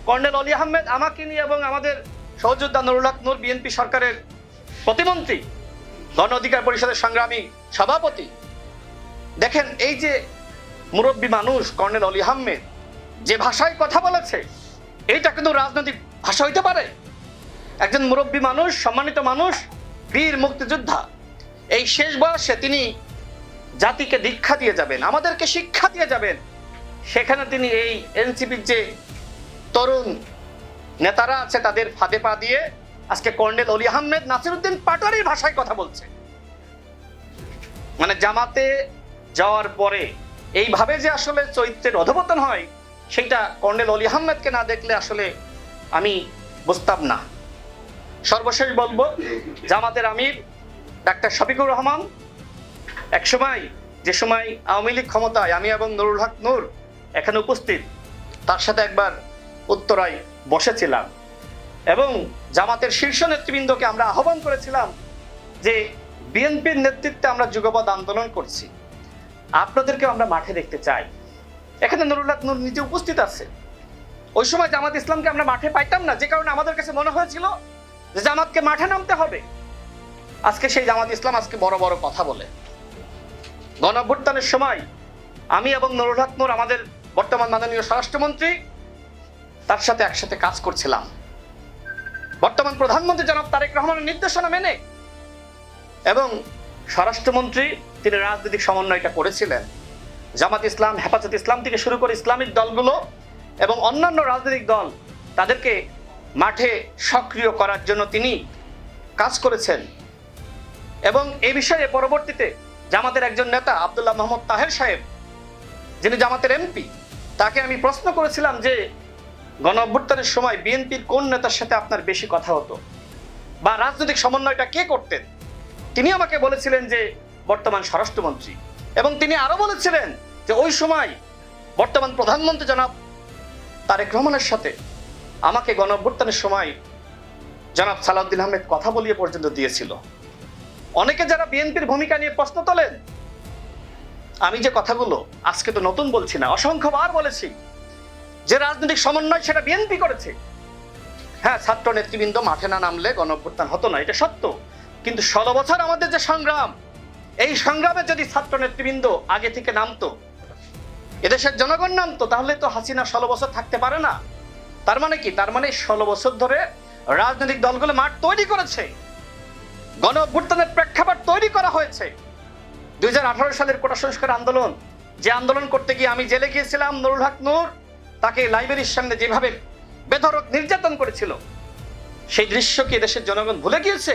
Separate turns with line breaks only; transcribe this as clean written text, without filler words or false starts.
Colonel অলি আহমেদ আমাকে নিয়ে এবং আমাদের সহযোদ্ধা নুরুল হক নূর বিএনপি সরকারের প্রতিমন্ত্রী, গণ অধিকার পরিষদের সংগ্রামী সভাপতি, দেখেন এই যে মুরব্বী মানুষ কর্নেল অলি আহমেদ যে ভাষায় কথা বলেছে, এইটা কিন্তু রাজনৈতিক ভাষা হইতে পারে? একজন মুরব্বী মানুষ, সম্মানিত মানুষ, বীর মুক্তিযোদ্ধা, এই শেষ বয়সে তিনি জাতিকে দীক্ষা দিয়ে যাবেন, আমাদেরকে শিক্ষা দিয়ে যাবেন, সেখানে তিনি এই এনসিপির যে তরুণ নেতারা আছে তাদের ফাঁদে পা দিয়ে আজকে কর্নেল অলি আহমেদ নাসিরউদ্দিন পাটোয়ারির ভাষায় কথা বলছে। মানে জামাতে যাওয়ার পরে এইভাবে যে আসলে চরিত্রের অধঃপতন হয়, সেটা কর্নেল অলি আহমেদকে না দেখলে আসলে আমি বুঝতাম না। সর্বশেষ বলবো, জামাতের আমির ডাক্তার শফিকুর রহমান একসময়, যে সময় আওয়ামী লীগ ক্ষমতায়, আমি এবং নুরুল হক নূর এখানে উপস্থিত, তার সাথে একবার উত্তরায় বসেছিলাম এবং জামাতের শীর্ষ নেতৃবৃন্দকে আমরা আহ্বান করেছিলাম যে বিএনপির নেতৃত্বে আমরা যুগপৎ আন্দোলন করছি, আপনাদেরকে আমরা মাঠে দেখতে চাই। এখানে নুরুল হক নূর নিজে উপস্থিত আছে। ওই সময় জামাত ইসলামকে আমরা মাঠে পাইতাম না, যে কারণে আমাদের কাছে মনে হয়েছিল যে জামাতকে মাঠে নামতে হবে। আজকে সেই জামাত ইসলাম আজকে বড় বড় কথা বলে। গণঅভ্যুত্থানের সময় আমি এবং নুরুল হক নূর, আমাদের বর্তমান মাননীয় স্বরাষ্ট্রমন্ত্রী, তার সাথে একসাথে কাজ করছিলাম বর্তমান প্রধানমন্ত্রী জনাব তারেক রহমানের নির্দেশনা মেনে, এবং স্বরাষ্ট্রমন্ত্রী তিনি রাজনৈতিক সমন্বয়টা করেছিলেন। জামাত ইসলাম, হেফাজত ইসলাম থেকে শুরু করে ইসলামিক দলগুলো এবং অন্যান্য রাজনৈতিক দল, তাদেরকে মাঠে সক্রিয় করার জন্য তিনি কাজ করেছেন। এবং এই বিষয়ে পরবর্তীতে জামাতের একজন নেতা আব্দুল্লাহ মোহাম্মদ তাহের সাহেব, যিনি জামাতের এমপি, তাকে আমি প্রশ্ন করেছিলাম যে গণঅভ্যুত্থানের সময় বিএনপির কোন নেতার সাথে আপনার বেশি কথা হতো বা রাজনৈতিক সমন্বয়টা কে করতেন? তিনি আমাকে বলেছিলেন যে বর্তমান স্বরাষ্ট্রমন্ত্রী, এবং তিনি আরো বলেছিলেন যে ওই সময় বর্তমান প্রধানমন্ত্রী জনাব তারেক রহমানের সাথে আমাকে গণঅভ্যুত্থানের সময় জনাব সালাউদ্দিন আহমেদ কথা বলিয়ে পর্যন্ত দিয়েছিল। অনেকে যারা বিএনপির ভূমিকা নিয়ে প্রশ্ন তোলেন, আমি যে কথাগুলো আজকে তো নতুন বলছি না, অসংখ্যবার বলেছি যে রাজনৈতিক সমন্বয় সেটা বিএনপি করেছে। হ্যাঁ, ছাত্র নেতৃবৃন্দ মাঠে না নামলে গণঅভ্যুত্থান হতো না, এটা সত্য। কিন্তু 16 বছর আমাদের যে সংগ্রাম, এই সংগ্রামে যদি ছাত্র নেতৃবৃন্দ আগে থেকে নামতো, এদেশের জনগণ নামতো, তাহলে তো হাসিনা 16 বছর থাকতে পারে না। তার মানে কি? তার মানে 16 বছর ধরে রাজনৈতিক দলগুলো মাঠ তৈরি করেছে, গণঅভ্যুত্থানের প্রেক্ষাপট তৈরি করা হয়েছে। 2018 সালের কোটা সংস্কার আন্দোলন, যে আন্দোলন করতে গিয়ে আমি জেলে গিয়েছিলাম, নুরুল হক নূর তাকে লাইব্রেরির সামনে যেভাবে বেধড়ক নির্যাতন করেছিল, সেই দৃশ্য কি দেশের জনগণ ভুলে গিয়েছে?